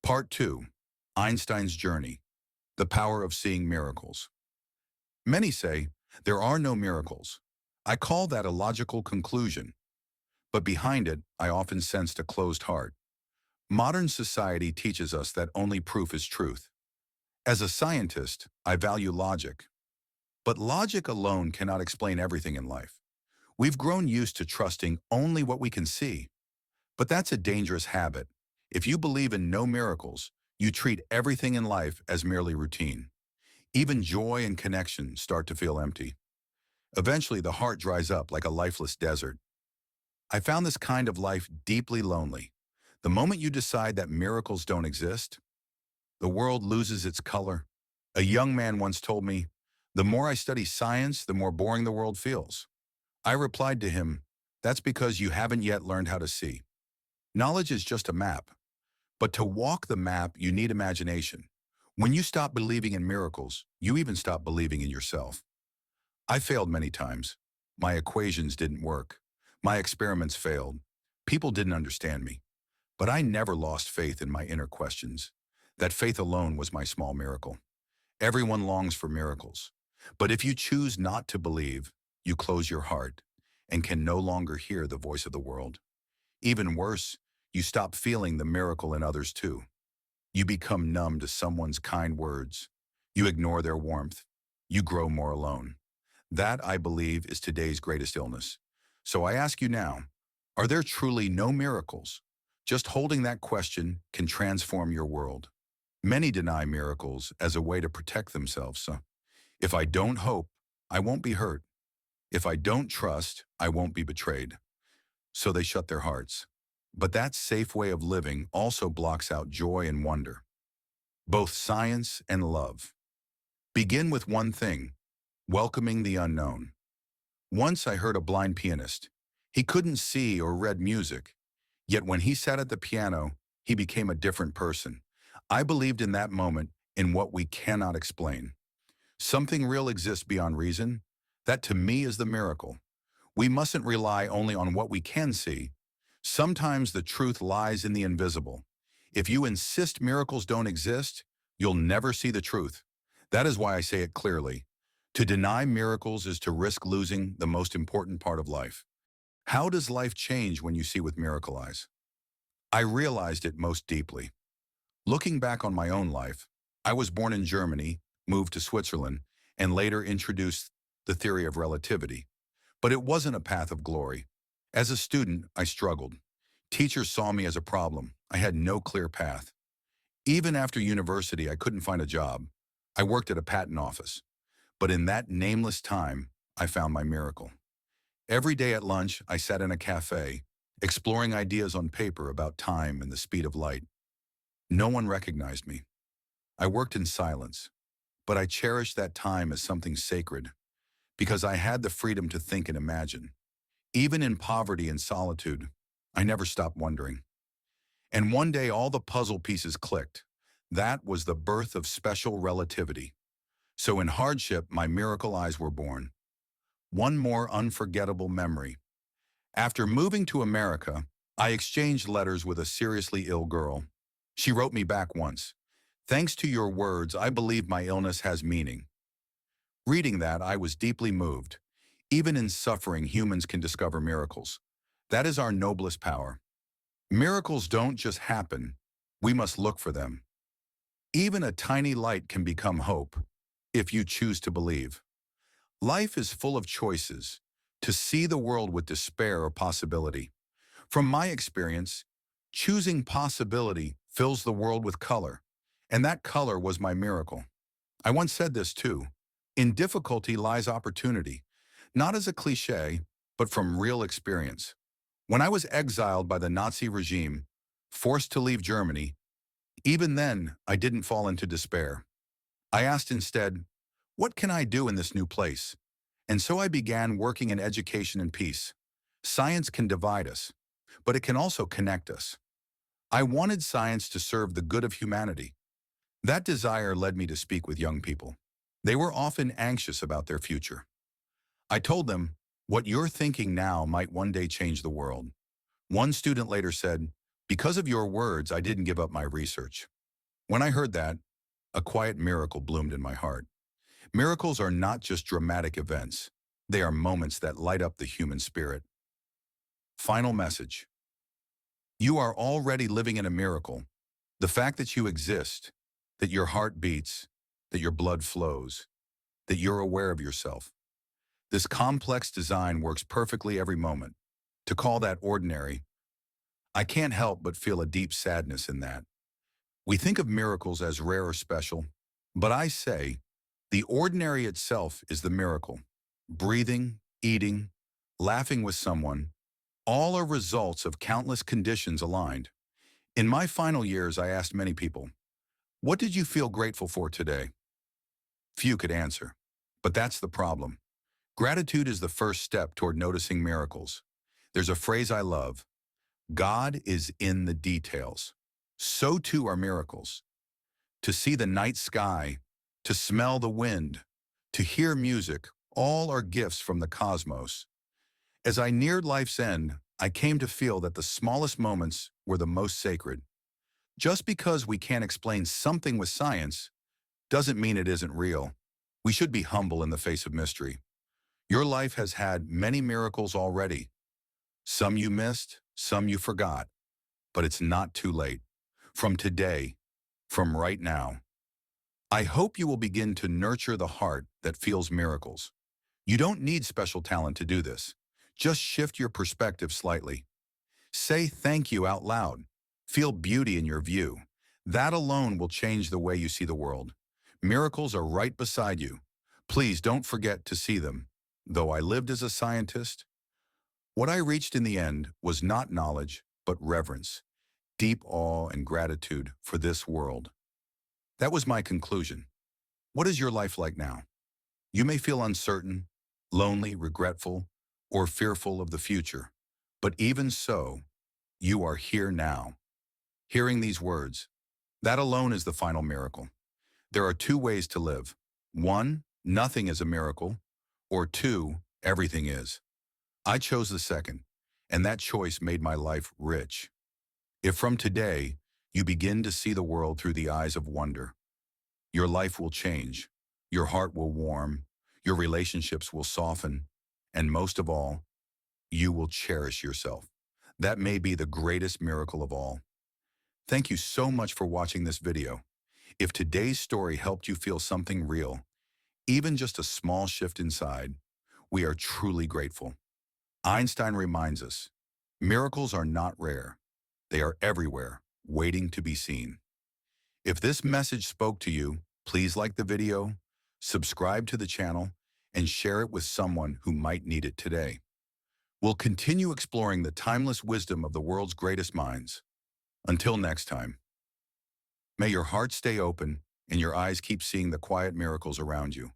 Part 2. Einstein's Journey. The Power of Seeing Miracles. Many say, there are no miracles. I call that a logical conclusion, but behind it, I often sensed a closed heart. Modern society teaches us that only proof is truth. As a scientist, I value logic. But logic alone cannot explain everything in life. We've grown used to trusting only what we can see. But that's a dangerous habit. If you believe in no miracles, you treat everything in life as merely routine. Even joy and connection start to feel empty. Eventually, the heart dries up like a lifeless desert. I found this kind of life deeply lonely. The moment you decide that miracles don't exist, the world loses its color. A young man once told me, "The more I study science, the more boring the world feels." I replied to him, "That's because you haven't yet learned how to see. Knowledge is just a map. But to walk the map, you need imagination. When you stop believing in miracles, you even stop believing in yourself." I failed many times. My equations didn't work. My experiments failed. People didn't understand me. But I never lost faith in my inner questions. That faith alone was my small miracle. Everyone longs for miracles. But if you choose not to believe, you close your heart and can no longer hear the voice of the world. Even worse, you stop feeling the miracle in others too. You become numb to someone's kind words. You ignore their warmth. You grow more alone. That, I believe, is today's greatest illness. So I ask you now, are there truly no miracles? Just holding that question can transform your world. Many deny miracles as a way to protect themselves. So, if I don't hope, I won't be hurt. If I don't trust, I won't be betrayed. So they shut their hearts. But that safe way of living also blocks out joy and wonder, both science and love. Begin with one thing, welcoming the unknown. Once I heard a blind pianist. He couldn't see or read music, yet when he sat at the piano, he became a different person. I believed in that moment in what we cannot explain. Something real exists beyond reason. That to me is the miracle. We mustn't rely only on what we can see. Sometimes the truth lies in the invisible. If you insist miracles don't exist, you'll never see the truth. That is why I say it clearly. To deny miracles is to risk losing the most important part of life. How does life change when you see with miracle eyes? I realized it most deeply. Looking back on my own life, I was born in Germany, moved to Switzerland, and later introduced the theory of relativity. But it wasn't a path of glory. As a student, I struggled. Teachers saw me as a problem. I had no clear path. Even after university, I couldn't find a job. I worked at a patent office. But in that nameless time, I found my miracle. Every day at lunch, I sat in a cafe, exploring ideas on paper about time and the speed of light. No one recognized me. I worked in silence, but I cherished that time as something sacred, because I had the freedom to think and imagine. Even in poverty and solitude, I never stopped wondering. And one day all the puzzle pieces clicked. That was the birth of special relativity. So in hardship, my miracle eyes were born. One more unforgettable memory. After moving to America, I exchanged letters with a seriously ill girl. She wrote me back once, "Thanks to your words, I believe my illness has meaning." Reading that, I was deeply moved. Even in suffering, humans can discover miracles. That is our noblest power. Miracles don't just happen. We must look for them. Even a tiny light can become hope, if you choose to believe. Life is full of choices, to see the world with despair or possibility. From my experience, choosing possibility fills the world with color, and that color was my miracle. I once said this too, in difficulty lies opportunity, not as a cliche, but from real experience. When I was exiled by the Nazi regime, forced to leave Germany, even then I didn't fall into despair. I asked instead, what can I do in this new place? And so I began working in education and peace. Science can divide us, but it can also connect us. I wanted science to serve the good of humanity. That desire led me to speak with young people. They were often anxious about their future. I told them, what you're thinking now might one day change the world. One student later said, because of your words, I didn't give up my research. When I heard that, a quiet miracle bloomed in my heart. Miracles are not just dramatic events. They are moments that light up the human spirit. Final message. You are already living in a miracle. The fact that you exist, that your heart beats, that your blood flows, that you're aware of yourself. This complex design works perfectly every moment. To call that ordinary, I can't help but feel a deep sadness in that. We think of miracles as rare or special, but I say, the ordinary itself is the miracle. Breathing, eating, laughing with someone, all are results of countless conditions aligned. In my final years, I asked many people, what did you feel grateful for today? Few could answer. But that's the problem. Gratitude is the first step toward noticing miracles. There's a phrase I love, God is in the details. So too are miracles. To see the night sky, to smell the wind, to hear music, all are gifts from the cosmos. As I neared life's end, I came to feel that the smallest moments were the most sacred. Just because we can't explain something with science doesn't mean it isn't real. We should be humble in the face of mystery. Your life has had many miracles already. Some you missed, some you forgot, but it's not too late. From today, from right now, I hope you will begin to nurture the heart that feels miracles. You don't need special talent to do this. Just shift your perspective slightly. Say thank you out loud. Feel beauty in your view. That alone will change the way you see the world. Miracles are right beside you. Please don't forget to see them. Though I lived as a scientist, what I reached in the end was not knowledge, but reverence, deep awe and gratitude for this world. That was my conclusion. What is your life like now? You may feel uncertain, lonely, regretful, or fearful of the future. But even so, you are here now. Hearing these words, that alone is the final miracle. There are two ways to live. One, nothing is a miracle, or two, everything is. I chose the second, and that choice made my life rich. If from today, you begin to see the world through the eyes of wonder, your life will change, your heart will warm, your relationships will soften, and most of all, you will cherish yourself. That may be the greatest miracle of all. Thank you so much for watching this video. If today's story helped you feel something real, even just a small shift inside, we are truly grateful. Einstein reminds us, miracles are not rare. They are everywhere, waiting to be seen. If this message spoke to you, please like the video, subscribe to the channel, and share it with someone who might need it today. We'll continue exploring the timeless wisdom of the world's greatest minds. Until next time, may your heart stay open and your eyes keep seeing the quiet miracles around you.